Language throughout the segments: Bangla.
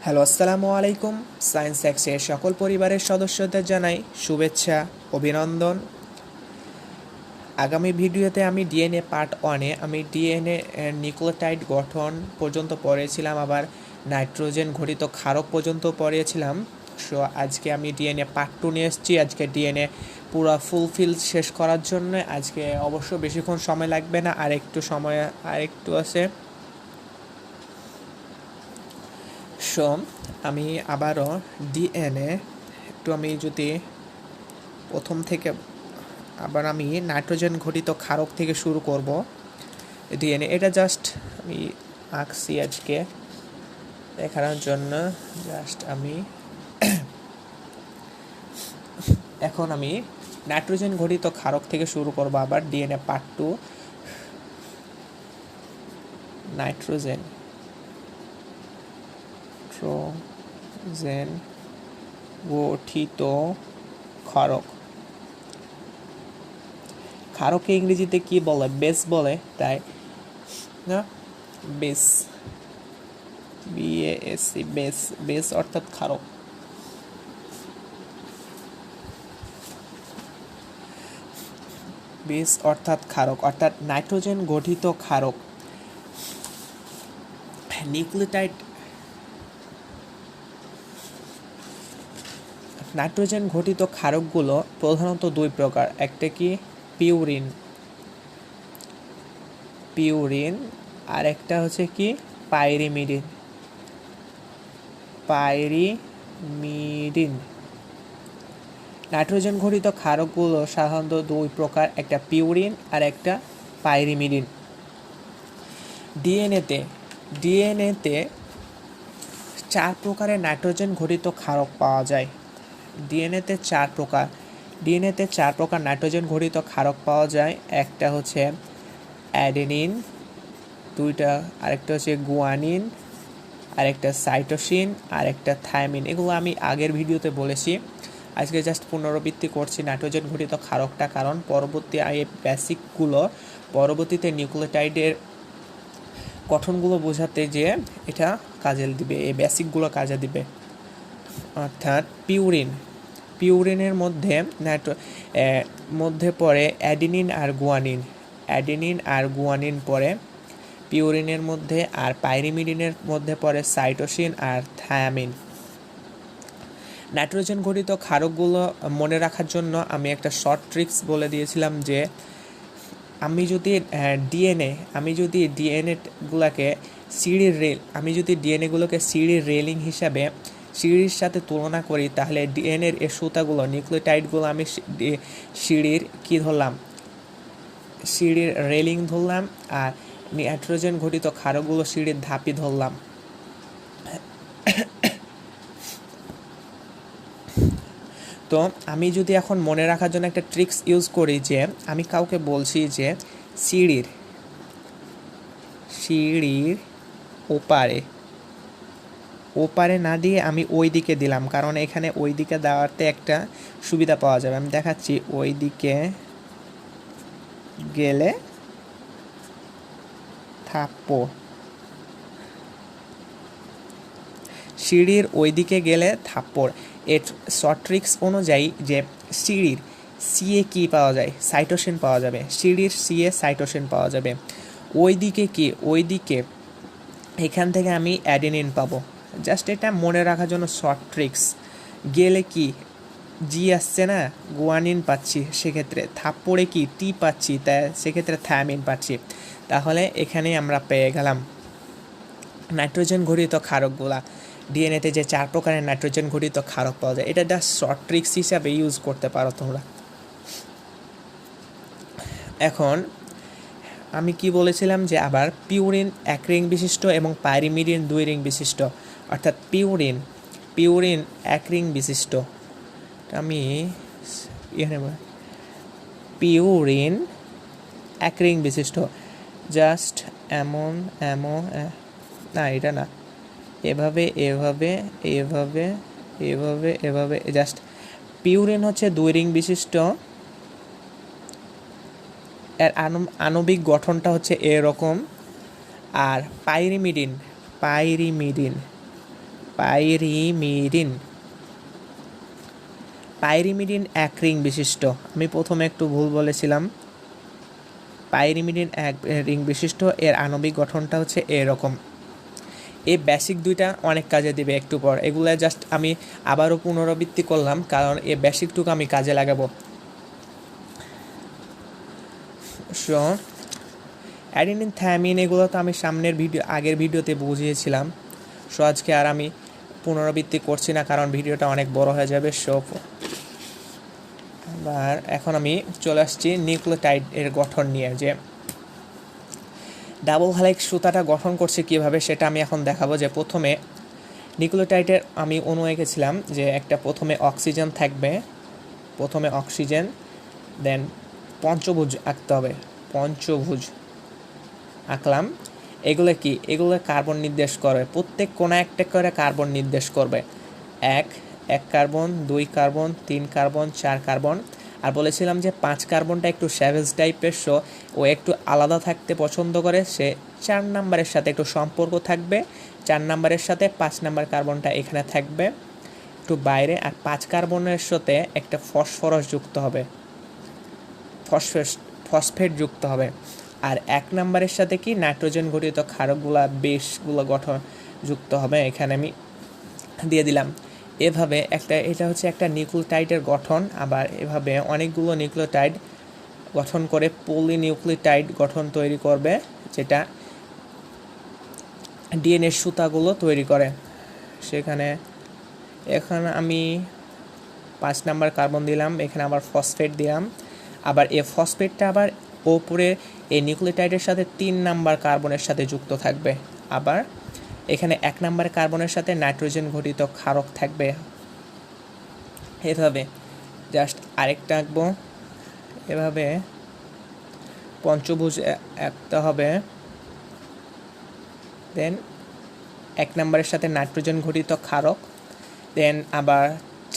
হ্যালো, আসসালামু আলাইকুম। সায়েন্স এক্সের সকল পরিবারের সদস্যদের জানাই শুভেচ্ছা, অভিনন্দন। আগামী ভিডিওতে আমি ডিএনএ পার্ট 1-এ আমি ডিএনএ নিউক্লিওটাইড গঠন পর্যন্ত পড়েছিলাম, আবার নাইট্রোজেন ঘটিত ক্ষারক পর্যন্ত পড়েছিলাম। সো আজকে আমি ডিএনএ পার্ট 2 নিয়ে এসেছি। আজকে ডিএনএ পুরো ফুলফিল শেষ করার জন্য আজকে অবশ্য বেশিক্ষণ সময় লাগবে না, আরেকটু আছে। সো আমি আবারও ডিএনএ আমি যদি প্রথম থেকে আবার আমি নাইট্রোজেন ঘটিত ক্ষারক থেকে শুরু করব। ডিএনএ এটা জাস্ট আমি আঁকছি আজকে দেখানোর জন্য। জাস্ট আমি এখন আমি নাইট্রোজেন ঘটিত ক্ষারক থেকে শুরু করব আবার ডিএনএ পার্ট 2। নাইট্রোজেন গঠিত ক্ষারক। ক্ষারককে ইংরেজিতে কি বলে? বেস বলে, তাই না? Base, BASE, base. বেস অর্থাৎ ক্ষারক। বেস অর্থাৎ ক্ষারক, অর্থাৎ নাইট্রোজেন গঠিত ক্ষারক। নিউক্লিওটাইড নাইট্রোজেন ঘটিত ক্ষারকগুলো প্রধানত দুই প্রকার। একটা কি পিউরিন, আর একটা হচ্ছে কি পাইরিমিডিন। নাইট্রোজেন ঘটিত ক্ষারকগুলো সাধারণত দুই প্রকার, একটা পিউরিন আর একটা পাইরিমিডিন। ডিএনএতে 4 প্রকারের নাইট্রোজেন ঘটিত ক্ষারক পাওয়া যায়। ডিএনএতে 4 প্রকার নাইট্রোজেন ঘটিত ক্ষারক পাওয়া যায়। একটা হচ্ছে অ্যাডেনিন, আরেকটা হচ্ছে গুয়ানিন, আরেকটা সাইটোসিন, আর একটা থায়ামিন। এগুলো আমি আগের ভিডিওতে বলেছি। আজকে জাস্ট পুনরাবৃত্তি করছি নাইট্রোজেন ঘটিত ক্ষারকটা, কারণ পরবর্তীতে নিউক্লিওটাইডের গঠনগুলো বোঝাতে যে এটা কাজে দিবে, এই বেসিকগুলো কাজে দিবে। অর্থাৎ পিউরিনের মধ্যে পড়ে অ্যাডেনিন আর গুয়ানিন পড়ে পিউরিনের মধ্যে, আর পাইরিমিডিনের মধ্যে পড়ে সাইটোসিন আর থায়ামিন। নাইট্রোজেন ঘটিত ক্ষারকগুলো মনে রাখার জন্য আমি একটা শর্ট ট্রিক্স বলে দিয়েছিলাম যে আমি যদি ডিএনএগুলোকে সিঁড়ির রেলিং হিসাবে সিঁড়ির সাথে তুলনা করি, তাহলে ডিএনএর এই সুতাগুলো, নিউক্লিওটাইডগুলো আমি সিঁড়ির রেলিং ধরলাম, আর নাইট্রোজেন ঘটিত ক্ষারকগুলো সিঁড়ির ধাপি ধরলাম। তো আমি যদি এখন মনে রাখার জন্য একটা ট্রিক্স ইউজ করি, যে আমি কাউকে বলছি যে সিঁড়ির ওপারে না দিয়ে আমি ওই দিকে দিলাম, কারণ এখানে ওই দিকে দেওয়াতে একটা সুবিধা পাওয়া যাবে। আমি দেখাচ্ছি, ওই দিকে গেলে থাপ্পড়। সিঁড়ির ওই দিকে গেলে থাপ্পড়। এর শর্ট ট্রিক্স অনুযায়ী যে সিঁড়ির সিএ কি পাওয়া যায়? সাইটোসিন পাওয়া যাবে। সিঁড়ির সিএ সাইটোসিন পাওয়া যাবে। ওইদিকে এখান থেকে আমি অ্যাডেনিন পাবো। জাস্ট এটা মনে রাখার জন্য শর্ট ট্রিক্স। গেলে কি জি আসছে না, গুয়ানিন পাচ্ছি, সেক্ষেত্রে থাপ্পড়ে কি টি পাচ্ছি, তাই সেক্ষেত্রে থায়ামিন পাচ্ছি। তাহলে এখানেই আমরা পেয়ে গেলাম নাইট্রোজেন ঘটিত ক্ষারকগুলা। ডিএনএতে যে 4 প্রকারের নাইট্রোজেন ঘটিত ক্ষারক পাওয়া যায়, এটা জাস্ট শর্ট ট্রিক্স হিসাবে ইউজ করতে পারো তোমরা। এখন আমি কি বলেছিলাম যে আবার পিউরিন 1 রিং বিশিষ্ট এবং পাইরিমিডিন 2 রিং বিশিষ্ট, অর্থাৎ পিউরিন 1 রিং বিশিষ্ট। আমি পিউরিন 1 রিং বিশিষ্ট, জাস্ট না, এটা না, এভাবে জাস্ট পিউরিন হচ্ছে 2 রিং বিশিষ্ট। এর আণবিক গঠনটা হচ্ছে এরকম। আর পাইরিমিডিন পাইরিমিডিন। পাইরিমিডিন এক রিং বিশিষ্ট। আমি প্রথমে একটু ভুল বলেছিলাম। পাইরিমিডিন এক রিং বিশিষ্ট। এর আণবিক গঠনটা হচ্ছে এরকম। এই বেসিক দুইটা অনেক কাজে দিবে একটু পর। এগুলো জাস্ট আমি আবারও পুনরাবৃত্তি করলাম, কারণ এই বেসিকটুকু আমি কাজে লাগাবো। সো অ্যাডিনিন, থায়ামিন এগুলো তো আমি আগের ভিডিওতে বুঝিয়েছিলাম। সো আজকে আর আমি পুনরাবৃত্তি করছি না, কারণ ভিডিওটা অনেক বড় হয়ে যাবে। সো আবার এখন আমি চলে আসছি নিউক্লিওটাইড এর গঠন নিয়ে, যে ডাবল হেলিক্স সুতাটা গঠন করছে কিভাবে সেটা আমি এখন দেখাবো। যে প্রথমে নিউক্লিওটাইডের আমি অণু এঁকেছিলাম, যে একটা প্রথমে অক্সিজেন থাকবে, প্রথমে অক্সিজেন, দেন পঞ্চভুজ আঁকতে হবে, পঞ্চভুজ আঁকলাম। এগুলো কি? এগুলো কার্বন নির্দেশ করবে, প্রত্যেক কোণা একটা করে কার্বন নির্দেশ করবে। এক কার্বন, 2 কার্বন, 3 কার্বন, 4 কার্বন। আর বলেছিলাম যে 5 কার্বনটা একটু স্যাভেজ টাইপের, সো ও একটু আলাদা থাকতে পছন্দ করে, সে 4 নাম্বারের সাথে একটু সম্পর্ক থাকবে। 4 নাম্বারের সাথে 5 নাম্বার কার্বনটা এখানে থাকবে একটু বাইরে, আর 5 কার্বনের সাথে একটা ফসফরাস যুক্ত হবে, ফসফেট যুক্ত হবে। আর 1 নাম্বারের সাথে কি নাইট্রোজেন ঘটিত ক্ষারকগুলা, বেশগুলো গঠন যুক্ত হবে। এখানে আমি দিয়ে দিলাম। এভাবে এটা হচ্ছে একটা নিউক্লিওটাইডের গঠন। আবার এভাবে অনেকগুলো নিউক্লিওটাইড গঠন করে পলিনিউক্লিওটাইড গঠন তৈরি করবে, যেটা ডিএনএর সুতাগুলো তৈরি করে। এখানে আমি 5 নাম্বার কার্বন দিলাম, এখানে আবার ফসফেট দিলাম। আবার এই ফসফেটটা আবার ওপরে এই নিউক্লিওটাইডের সাথে 3 নাম্বার কার্বনের সাথে যুক্ত থাকবে। আবার এখানে 1 নাম্বার কার্বনের সাথে নাইট্রোজেন ঘটিত ক্ষারক থাকবে। এভাবে জাস্ট আরেকটা আঁকবো। এভাবে পঞ্চভুজ আঁকতে হবে। দেন 1 নাম্বারের সাথে নাইট্রোজেন ঘটিত ক্ষারক, দেন আবার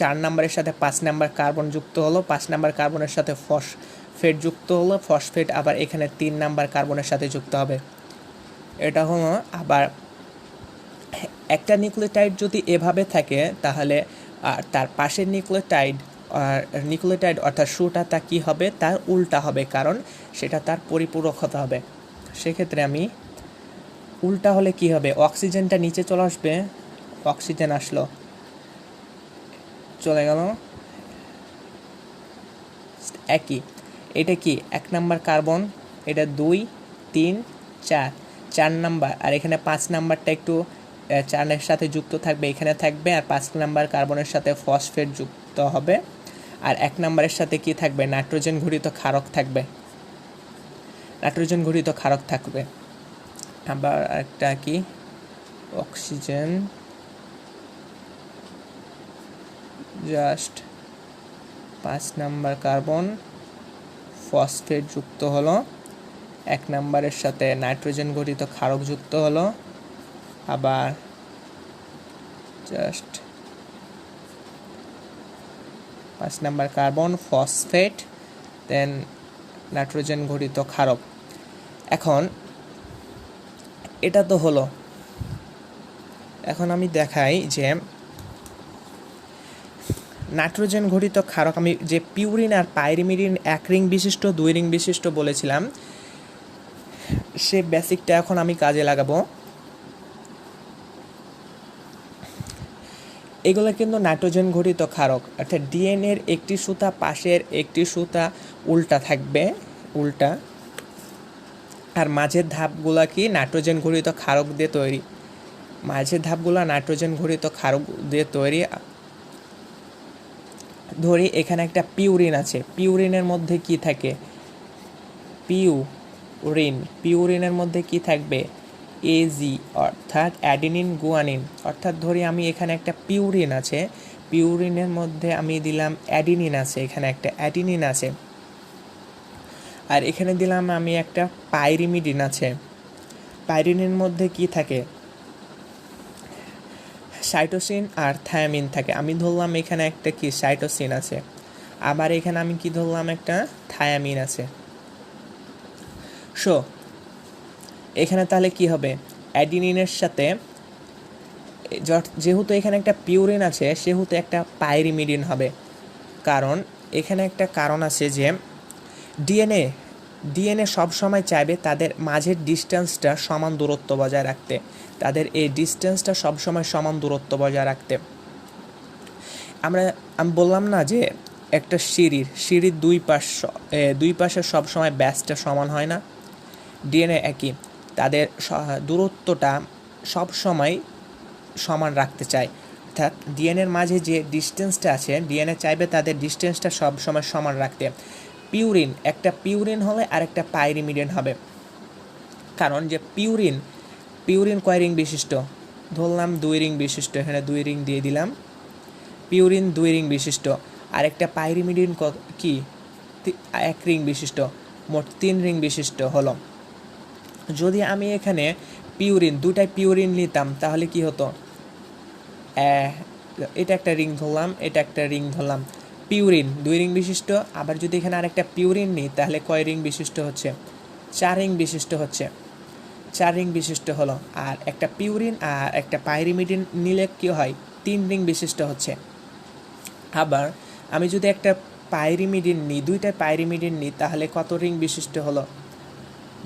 4 নাম্বারের সাথে 5 নাম্বার কার্বন যুক্ত হলো, 5 নাম্বার কার্বনের সাথে ফসফেট যুক্ত হলো, ফসফেট আবার এখানে 3 নাম্বার কার্বনের সাথে যুক্ত হবে। এটা হলো। আবার একটা নিউক্লিওটাইড যদি এভাবে থাকে, তাহলে তার পাশের নিউক্লিওটাইড অর্থাৎ সুটা তা কী হবে? তার উল্টা হবে, কারণ সেটা তার পরিপূরক হতে হবে। সেক্ষেত্রে আমি উল্টা হলে কি হবে? অক্সিজেনটা নিচে চলে আসবে, অক্সিজেন আসলো, চলে গেল। একই, এটা কি 1 নাম্বার কার্বন, এটা 2, 3, 4 নাম্বার, আর এখানে 5 নাম্বারটা একটু 4-এর সাথে যুক্ত থাকবে, এখানে থাকবে। আর 5 নাম্বার কার্বনের সাথে ফসফেট যুক্ত হবে। আর 1 নাম্বারের সাথে কি থাকবে? নাইট্রোজেন ঘটিত ক্ষারক থাকবে, নাইট্রোজেন ঘটিত ক্ষারক থাকবে। আবার একটা কি oxygen, just 5 number carbon, phosphate যুক্ত হলো, 1 নাম্বারের সাথে নাইট্রোজেন ঘটিত ক্ষারক যুক্ত হলো। আবার জাস্ট 5 নাম্বার কার্বন, ফসফেট, দেন নাইট্রোজেন ঘটিত ক্ষারক। এখন এটা তো হলো। এখন আমি দেখাই যে নাইট্রোজেন ঘটিত ক্ষারক, আমি যে পিউরিন আর পাইরিমিডিন 1 রিং বিশিষ্ট, 2 রিং বিশিষ্ট বলেছিলাম, সে বেসিকটা এখন আমি কাজে লাগাবো। এগুলো কিন্তু নাইট্রোজেন ঘটিত ক্ষারক, অর্থাৎ ডিএনএর একটি সুতা পাশের একটি সুতা উল্টা থাকবে, উল্টা। আর মাঝের ধাপগুলা কি নাইট্রোজেন ঘটিত ক্ষারক দিয়ে তৈরি, মাঝের ধাপগুলা নাইট্রোজেন ঘটিত ক্ষারক দিয়ে তৈরি। ধরি এখানে একটা পিউরিন আছে, পিউরিনের মধ্যে কি থাকে? পিউরিনের মধ্যে কি থাকবে? এজি, অর্থাৎ অ্যাডিনিন গুয়ানিন। অর্থাৎ ধরি আমি এখানে একটা পিউরিন আছে, পিউরিনের মধ্যে আমি দিলাম অ্যাডিনিন আছে, এখানে একটা অ্যাডিনিন আছে। আর এখানে দিলাম আমি একটা পাইরিমিডিন আছে। পাইরিনের মধ্যে কি থাকে? সাইটোসিন আর থায়ামিন থাকে। আমি ধরলাম এখানে একটা কি সাইটোসিন আছে, আবার এখানে আমি কি ধরলাম? একটা থায়ামিন আছে। সো এখানে তাহলে কি হবে? অ্যাডিনিনের সাথে যেহেতু এখানে একটা পিউরিন আছে সেহেতু একটা পাইরিমিডিন হবে, কারণ এখানে একটা কারণ আছে যে ডিএনএ ডিএনএ সবসময় চাইবে তাদের মাঝের ডিস্টেন্সটা সমান দূরত্ব বজায় রাখতে, তাদের এই ডিস্টেন্সটা সবসময় সমান দূরত্ব বজায় রাখতে। আমি বললাম না যে একটা সিঁড়ির দুই পাশে সবসময় ব্যাসটা সমান হয় না, ডিএনএ একই, তাদের দূরত্বটা সবসময় সমান রাখতে চায়। অর্থাৎ ডিএনএর মাঝে যে ডিস্টেন্সটা আছে ডিএনএ চাইবে তাদের ডিস্টেন্সটা সবসময় সমান রাখতে। একটা পিউরিন হলে আর একটা পাইরিমিডিন হবে, কারণ যে পিউরিন কয় রিং বিশিষ্ট, ধরলাম 2 রিং বিশিষ্ট, এখানে 2 রিং দিয়ে দিলাম, পিউরিন 2 রিং বিশিষ্ট, আর একটা পাইরিমিডিন কি 1 রিং বিশিষ্ট, মোট 3 রিং বিশিষ্ট হলো। যদি আমি এখানে দুটাই পিউরিন নিতাম তাহলে কি হতো, এটা একটা রিং ধরলাম, এটা একটা রিং ধরলাম, পিউরিন 2 রিং বিশিষ্ট। আবার যদি এখানে আরেকটা পিউরিন নিই তাহলে কয় রিং বিশিষ্ট হচ্ছে, 4 রিং বিশিষ্ট হচ্ছে, 4 রিং বিশিষ্ট হলো। আর একটা পিউরিন আর একটা পাইরিমিডিন নিলে কি হয়, 3 রিং বিশিষ্ট হচ্ছে। আবার আমি যদি একটা দুইটা পাইরিমিডিন নিই তাহলে কত রিং বিশিষ্ট হলো,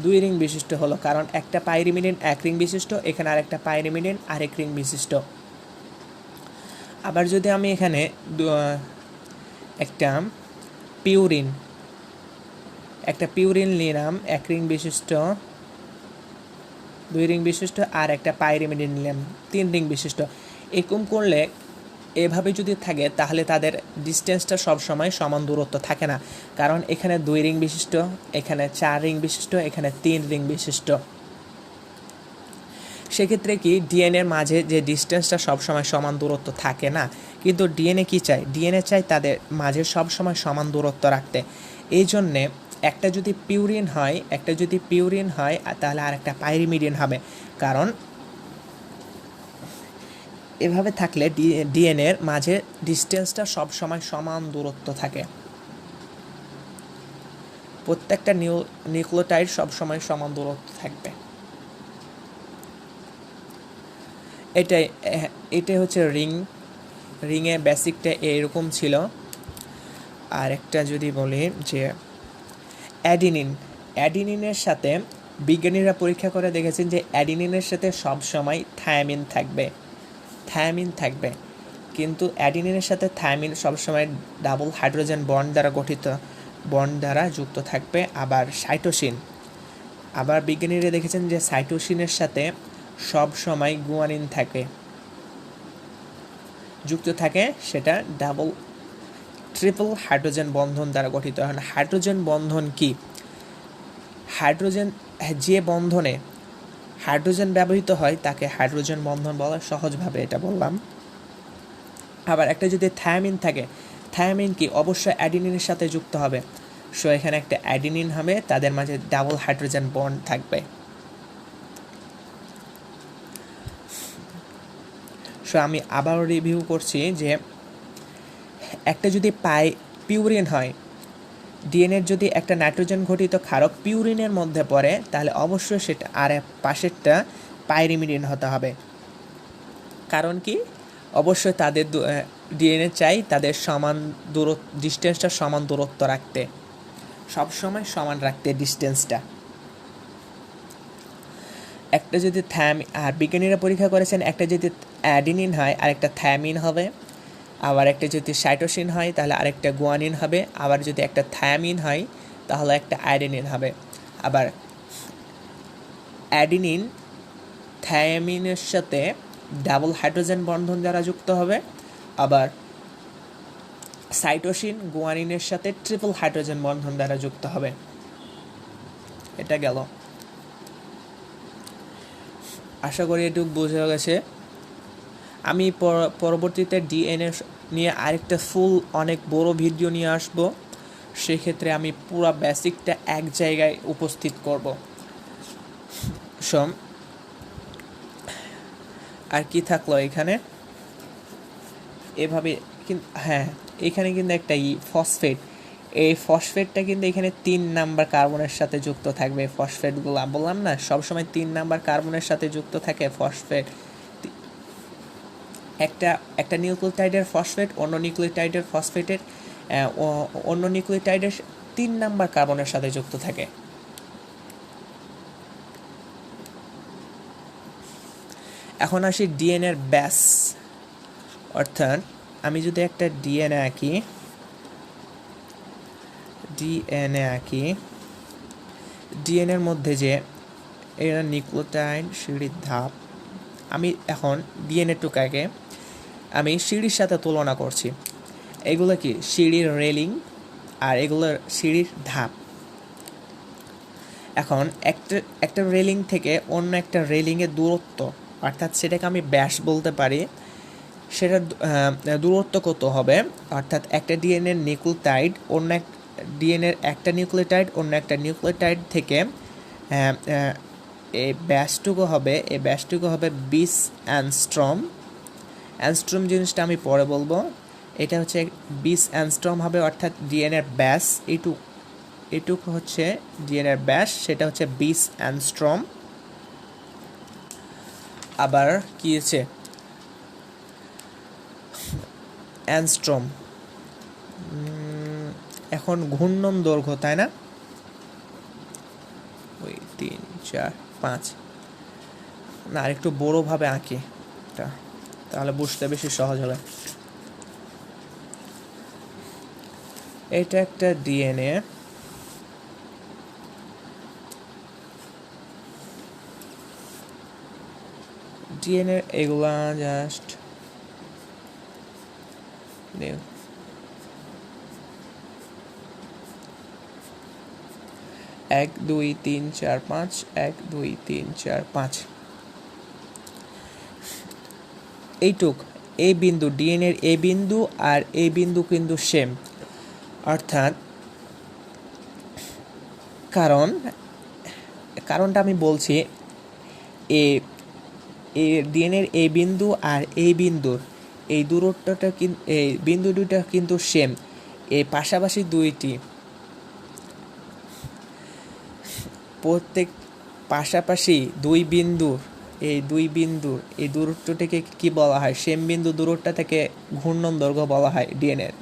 2 রিং বিশিষ্ট হলো, কারণ একটা পাইরিমিডিন 1 রিং বিশিষ্ট, এখানে আরেকটা পাইরিমিডিন আরেক রিং বিশিষ্ট। আবার যদি আমি এখানে একটা পিউরিন নিলাম 1 রিং বিশিষ্ট, 2 রিং বিশিষ্ট, আর একটা পাইরিমিডিন নিলাম 3 রিং বিশিষ্ট, এরকম করলে এভাবে যদি থাকে তাহলে তাদের ডিস্টেন্সটা সবসময় সমান দূরত্ব থাকে না, কারণ এখানে 2 রিং বিশিষ্ট, এখানে 4 রিং বিশিষ্ট, এখানে 3 রিং বিশিষ্ট। সেক্ষেত্রে কি ডিএনএর মাঝে যে ডিস্টেন্সটা সবসময় সমান দূরত্ব থাকে না, কিন্তু ডিএনএ কি চায়, ডিএনএ চায় তাদের মাঝে সবসময় সমান দূরত্ব রাখতে। এই জন্যে একটা যদি পিউরিন হয় তাহলে আর একটা পাইরিমিডিন হবে, কারণ এভাবে থাকলে ডিএনএর মাঝে ডিস্টেন্সটা সবসময় সমান দূরত্ব থাকে, প্রত্যেকটা নিউক্লিওটাইড সবসময় সমান দূরত্ব থাকবে। এটাই হচ্ছে রিংয়ের বেসিকটা এরকম ছিল। আর একটা যদি বলি যে অ্যাডিনিনের সাথে বিজ্ঞানীরা পরীক্ষা করে দেখেছেন যে অ্যাডিনিনের সাথে সবসময় থায়ামিন থাকবে, কিন্তু অ্যাডিনিনের সাথে থায়ামিন সবসময় ডাবল হাইড্রোজেন বন্ড দ্বারা যুক্ত থাকবে। আবার বিজ্ঞানীরা দেখেছেন যে সাইটোসিনের সাথে সবসময় গুয়ানিন যুক্ত থাকে, সেটা ট্রিপল হাইড্রোজেন বন্ধন দ্বারা গঠিত। এখন হাইড্রোজেন বন্ধন কি, যে বন্ধনে হাইড্রোজেন ব্যবহৃত হয় তাকে হাইড্রোজেন বন্ধন বলা, সহজভাবে এটা বললাম। আবার একটা যদি থায়ামিন থাকে, থায়ামিন কি অবশ্যই অ্যাডিনিনের সাথে যুক্ত হবে, সো এখানে একটা অ্যাডিনিন হবে, তাদের মাঝে ডাবল হাইড্রোজেন বন্ড থাকবে। সো আমি আবার রিভিউ করছি যে একটা যদি পিউরিন হয়, ডিএনএর যদি একটা নাইট্রোজেন ঘটিত ক্ষারক পিউরিনের মধ্যে পড়ে তাহলে অবশ্যই সেটা আর পাশেরটা পাইরিমিডিন হতে হবে, কারণ কি অবশ্যই তাদের ডিএনএ চাই তাদের ডিস্টেন্সটা সমান দূরত্ব রাখতে, সবসময় সমান রাখতে ডিস্টেন্সটা। একটা যদি আর বিজ্ঞানীরা পরীক্ষা করেছেন একটা যদি অ্যাডিনিন হয় আরেকটা থায়ামিন হবে, আবার একটা যদি সাইটোসিন হয় তাহলে আরেকটা গুয়ানিন হবে, আবার যদি একটা থায়ামিন হয় তাহলে একটা আইডেনিন হবে। আবার অ্যাডিনিন থায়ামিনের সাথে ডাবল হাইড্রোজেন বন্ধন দ্বারা যুক্ত হবে, আবার সাইটোসিন গুয়ানিনের সাথে ট্রিপল হাইড্রোজেন বন্ধন দ্বারা যুক্ত হবে। এটা গেল, আশা করি এটুকু বোঝা গেছে। আমি পরবর্তীতে ডিএনএ নিয়ে আরেকটা অনেক বড় ভিডিও নিয়ে আসব, সেক্ষেত্রে আমি পুরো বেসিকটা এক জায়গায় উপস্থিত করব। আর কি থাকলো এখানে, এভাবে হ্যাঁ এখানে কিন্তু একটা ফসফেট, এই ফসফেটটা কিন্তু এখানে 3 নাম্বার কার্বনের সাথে যুক্ত থাকবে। ফসফেটগুলো বললাম না সবসময় 3 নাম্বার কার্বনের সাথে যুক্ত থাকে ফসফেট। একটা একটা নিউক্লিওটাইডের ফসফেট অন্য নিউক্লিওটাইডের ফসফেটের অন্য নিউক্লিওটাইডের 3 নাম্বার কার্বনের সাথে যুক্ত থাকে। এখন আসি ডিএনএর ব্যাস, অর্থাৎ আমি যদি একটা ডিএনএ আঁকি ডিএনএর মধ্যে যে এরা নিউক্লিওটাইড সিঁড়ির ধাপ, আমি এখন ডিএনএ টুকাকে আমি সিঁড়ির সাথে তুলনা করছি। এগুলো কি সিঁড়ির রেলিং আর এগুলোর সিঁড়ির ধাপ। এখন একটা রেলিং থেকে অন্য একটা রেলিংয়ের দূরত্ব, অর্থাৎ সেটাকে আমি ব্যাস বলতে পারি, সেটার দূরত্ব কত হবে, অর্থাৎ একটা ডিএনএর নিউক্লিওটাইড অন্য এক ডিএনএর একটা নিউক্লিওটাইড অন্য একটা নিউক্লিওটাইড থেকে এই ব্যাসটুকু হবে 20 অ্যাংস্ট্রম। অ্যাংস্ট্রম জিনিসটা আমি পরে বলবো। এটা হচ্ছে 20 অ্যাংস্ট্রম হবে, অর্থাৎ ডিএনএর ব্যাস এটুকু হচ্ছে ডিএনএর ব্যাস, সেটা হচ্ছে 20 অ্যাংস্ট্রম। আবার কি আছে অ্যাংস্ট্রম, এখন ঘূর্ণন দৈর্ঘ্য, তাই না? ওই 3 4 5 না, আর একটু বড়োভাবে আঁকি এটা, তাহলে বুঝতে বেশি সহজ হবে। এটা একটা ডিএনএ, এগুলা জাস্ট 1 2 3 4 5 1 2 3 4 5 এইটুক এই বিন্দু ডিএনএর এই বিন্দু আর এই বিন্দু কিন্তু সেম, অর্থাৎ কারণটা আমি বলছি, এই ডিএনএর এই বিন্দু আর এই বিন্দুর এই দূরত্বটা কিন্তু এই বিন্দু দুইটা কিন্তু সেম, এই পাশাপাশি দুইটি প্রত্যেক পাশাপাশি দুই বিন্দুর এই দূরত্বটাকে কি বলা হয়, সেম বিন্দু দূরত্বটা থেকে ঘূর্ণন দৈর্ঘ্য বলা হয়। ডিএনএর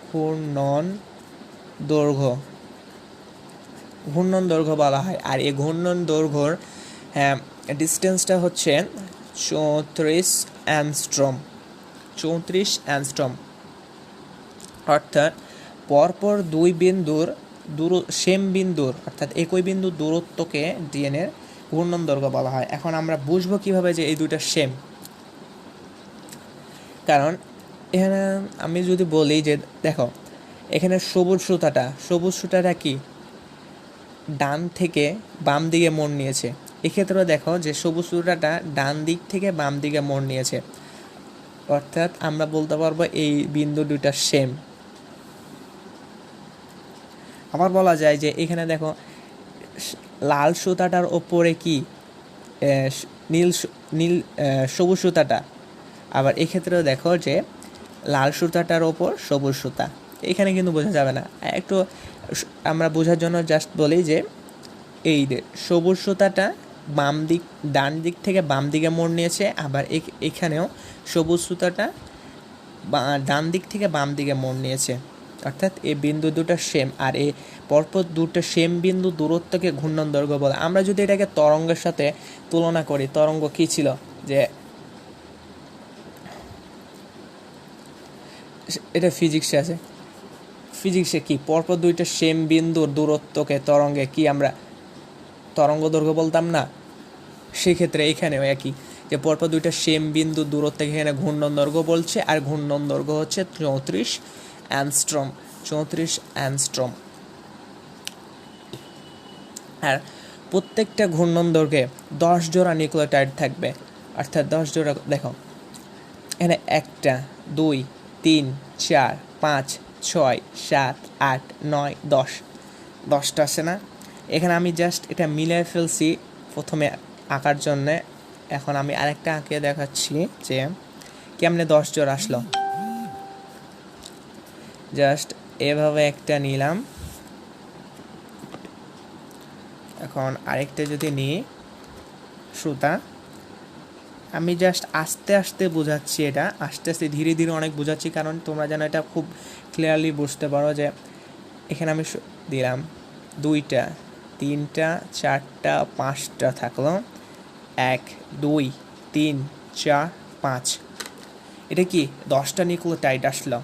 ঘূর্ণন দৈর্ঘ্য বলা হয়। আর এই ঘূর্ণন দৈর্ঘ্যর ডিস্টেন্সটা হচ্ছে 34 অ্যাংস্ট্রম। অর্থাৎ পরপর দুই বিন্দুর সেম বিন্দুর অর্থাৎ একই বিন্দুর দূরত্বকে ডিএনএর ঘূর্ণন দৈর্ঘ্য বলা হয়। এখন আমরা বুঝবো কিভাবে যে এই দুইটা সেম, কারণ এখানে আমি যদি বলি যে দেখো এখানে সবুজ সুতাটা কি ডান থেকে বাম দিকে মোড় নিয়েছে, এক্ষেত্রে দেখো যে সবুজ সুতাটা ডান দিক থেকে বাম দিকে মোড় নিয়েছে, অর্থাৎ আমরা বলতে পারবো এই বিন্দু দুইটা সেম। আবার বলা যায় যে এখানে দেখো লাল সুতাটার ওপরে কি নীল সবুজ সুতাটা, আবার এক্ষেত্রেও দেখো যে লাল সুতাটার ওপর সবুজ সুতা, এখানে কিন্তু বোঝা যাবে না। একটু আমরা বোঝার জন্য জাস্ট বলি যে এই সবুজ সুতাটা ডান দিক থেকে বাম দিকে মোড় নিয়েছে, আবার এখানেও সবুজ সুতাটা ডান দিক থেকে বাম দিকে মোড় নিয়েছে, অর্থাৎ এই বিন্দু দুটো সেম। আর এই পরপর দুটো সেম বিন্দু দূরত্বকে ঘূর্ণন দৈর্ঘ্য বলে। আমরা যদি এটাকে তরঙ্গের সাথে তুলনা করি, তরঙ্গ কি ছিল, যে এটা ফিজিক্সে কি পরপর দুইটা সেম বিন্দুর দূরত্বকে তরঙ্গে কি আমরা তরঙ্গ দৈর্ঘ্য বলতাম না? সেক্ষেত্রে এখানেও একই, যে পরপর দুইটা সেম বিন্দু দূরত্ব এখানে ঘূর্ণন দৈর্ঘ্য বলছে, আর ঘূর্ণন দৈর্ঘ্য হচ্ছে 34 অ্যাংস্ট্রম। আর প্রত্যেকটা ঘূর্ণন দৈর্ঘ্যে 10 জোড়া নিউক্লিওটাইড থাকবে, অর্থাৎ 10 জোড়া। দেখো এখানে 1 2 3 4 5 6 7 8 9 10টা আছে না? এখানে আমি জাস্ট এটা মিলিয়ে ফেলছি প্রথমে আঁকার জন্যে। এখন আমি আরেকটা আঁকে দেখাচ্ছি যে কেমনে 10 জোড়া আসলো। জাস্ট এভাবে একটা নিলাম, এখন আরেকটা যদি নিই সুতা, আমি জাস্ট আস্তে আস্তে বোঝাচ্ছি, এটা আস্তে আস্তে ধীরে ধীরে অনেক বোঝাচ্ছি, কারণ তোমরা যেন এটা খুব ক্লিয়ারলি বুঝতে পারো। যে এখানে আমি দিলাম 2টা 3টা 4টা 5টা থাকলো 1 2 3 4 5। এটা কি 10টা নিউক্লিওটাইড আসলো।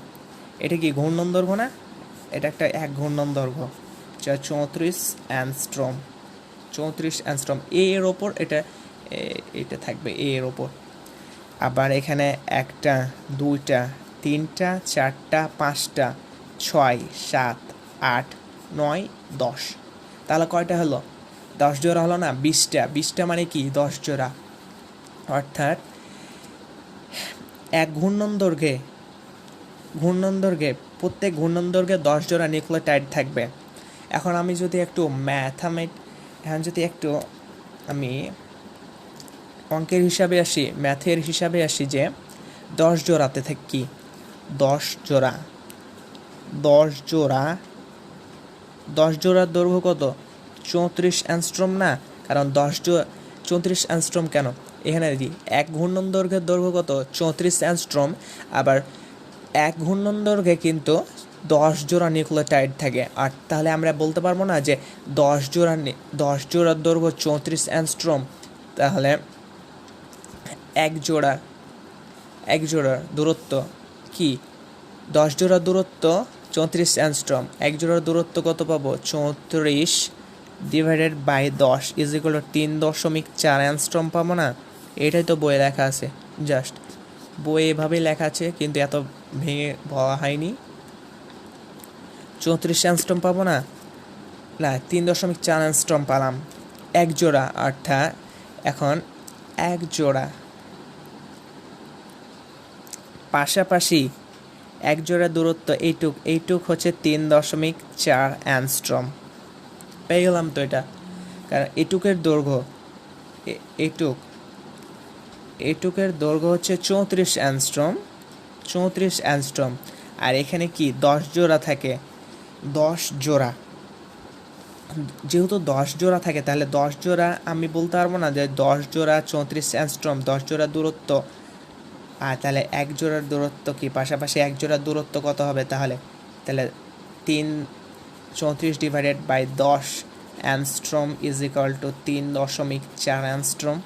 এটা কি ঘূর্ণন দৈর্ঘ্য না? এটা একটা 1 ঘূর্ণন দৈর্ঘ্য, যা 34 অ্যাংস্ট্রম। 34 অ্যাংস্ট্রম এর ওপর এটা থাকবে এর ওপর। আবার এখানে 1টা 2টা 3টা 4টা 5টা 6 7 8 9 10। তাহলে কয়টা হলো? 10 জোড়া হলো না? 20টা। 20টা মানে কি 10 জোড়া, অর্থাৎ এক ঘূর্ণন দৈর্ঘ্যে প্রত্যেক ঘূর্ণন দৈর্ঘ্যে 10 জোড়া নিউক্লিওটাইড থাকবে। এখন আমি যদি একটু আমি অঙ্কের হিসাবে আসি, ম্যাথের হিসাবে আসি, যে 10 জোড়াতে থাকে কি 10 জোড়ার দৈর্ঘ্য কত? 34 অ্যাংস্ট্রম না? কারণ 34 অ্যাংস্ট্রম কেন? এখানে দিই এক ঘূর্ণন দৈর্ঘ্যের দৈর্ঘ্য কত? 34 অ্যাংস্ট্রম। আবার এক ঘূর্ণন দৈর্ঘ্যে কিন্তু 10 জোড়া নিউক্লিওটাইড থাকে। আর তাহলে আমরা বলতে পারবো না যে 10 জোড়ার দৈর্ঘ্য 34 অ্যাংস্ট্রম। তাহলে এক জোড়ার দূরত্ব কি? 10 জোড়ার দূরত্ব 34 অ্যাংস্ট্রম। এক জোড়ার দূরত্ব কত পাবো? 34 divided by 10 is equal to 3.4 angstrom পাবো না? এটাই তো বইয়ে লেখা আছে, জাস্ট বইয়ে এভাবেই লেখা আছে, কিন্তু এত ভেঙে বলা হয়নি। 34 অ্যাংস্ট্রম পাবো না? 3.4 অ্যাংস্ট্রম পেলাম এক জোড়া। অর্থাৎ এখন এক জোড়া পাশাপাশি এক জোড়া দূরত্ব এইটুক হচ্ছে 3.4 অ্যাংস্ট্রম। পেয়ে গেলাম তো এটা, কারণ এইটুকের দৈর্ঘ্য এইটুকের দৈর্ঘ্য হচ্ছে 34 অ্যাংস্ট্রম। আর এখানে কি 10 জোড়া থাকে, 10 জোড়া। যেহেতু 10 জোড়া থাকে, তাহলে 10 জোড়া আমি বলতে পারবো না যে 10 জোড়া 34 অ্যাংস্ট্রম 10 জোড়া দূরত্ব। আর তাহলে এক জোড়ার দূরত্ব কি? পাশাপাশি এক জোড়ার দূরত্ব কত হবে? তাহলে 34 divided by 10 angstrom is equal to 3.4 angstrom.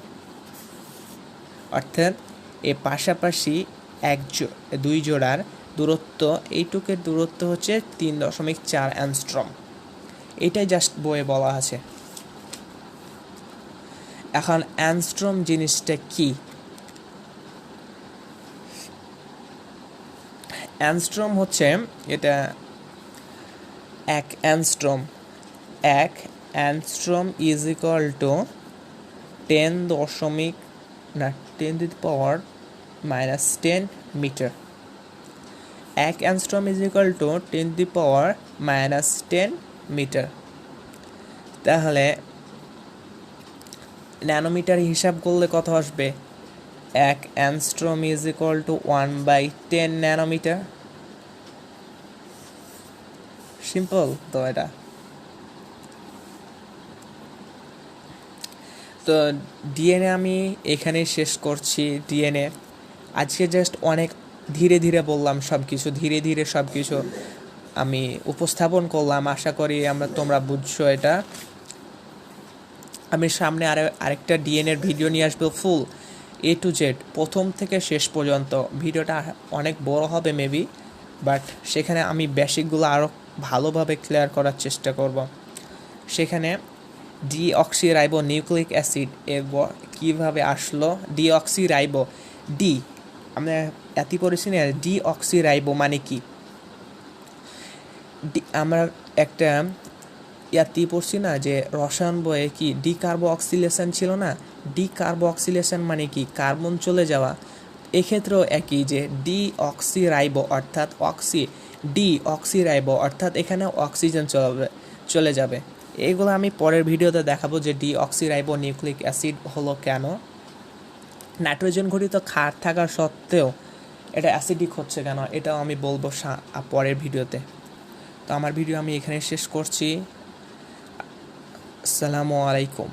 অর্থাৎ এ পাশাপাশি দুই জোড়ার দূরত্ব, এইটুকের দূরত্ব হচ্ছে 3.4 অ্যাংস্ট্রম। এটাই জাস্ট বইয়ে বলা আছে। এখন অ্যাংস্ট্রম জিনিসটা কি? অ্যাংস্ট্রম হচ্ছে এটা এক angstrom is equal to 10 to the power -10 metre. এক angstrom is equal to 10 to the power -10 metre. তাহলে ন্যানোমিটার হিসাব করলে কত আসবে? এক angstrom is equal to 1/10 nanometre. Simple তো এটা। তো ডিএনএ আমি এখানেই শেষ করছি। ডিএনএ আজকে জাস্ট অনেক ধীরে ধীরে বললাম, ধীরে ধীরে সব কিছু আমি উপস্থাপন করলাম। আশা করি তোমরা বুঝছো এটা। আমি সামনে আরেকটা ডিএনএর ভিডিও নিয়ে আসবো, ফুল A to Z, প্রথম থেকে শেষ পর্যন্ত। ভিডিওটা অনেক বড় হবে মেবি, বাট সেখানে আমি বেসিকগুলো আরও ভালোভাবে ক্লিয়ার করার চেষ্টা করব। সেখানে ডিঅক্সিরাইবো নিউক্লিক অ্যাসিড কীভাবে আসলো, ডিঅক্সিরাইবো আমরা এত পড়েছি না, ডিঅক্সিরাইবো মানে কি? আমরা একটা পড়ছি না যে রসায়ন বইয়ে কি ডিকার্বো অক্সিলেশন ছিল না? ডিকার্বো অক্সিলেশন মানে কি? কার্বন চলে যাওয়া। এক্ষেত্রেও একই, যে ডিঅক্সিরাইবো অর্থাৎ ডিঅক্সিরাইবো অর্থাৎ এখানে অক্সিজেন চলে যাবে। এগুলো আমি পরের ভিডিওতে দেখাবো যে ডিঅক্সিরাইবো নিউক্লিক অ্যাসিড হলো কেন। নাইট্রোজেন ঘটিত ক্ষার থাকা সত্ত্বেও এটা অ্যাসিডিক হচ্ছে কেন, এটাও আমি বলবো পরের ভিডিওতে। তো আমার ভিডিও আমি এখানে শেষ করছি। আসসালামু আলাইকুম।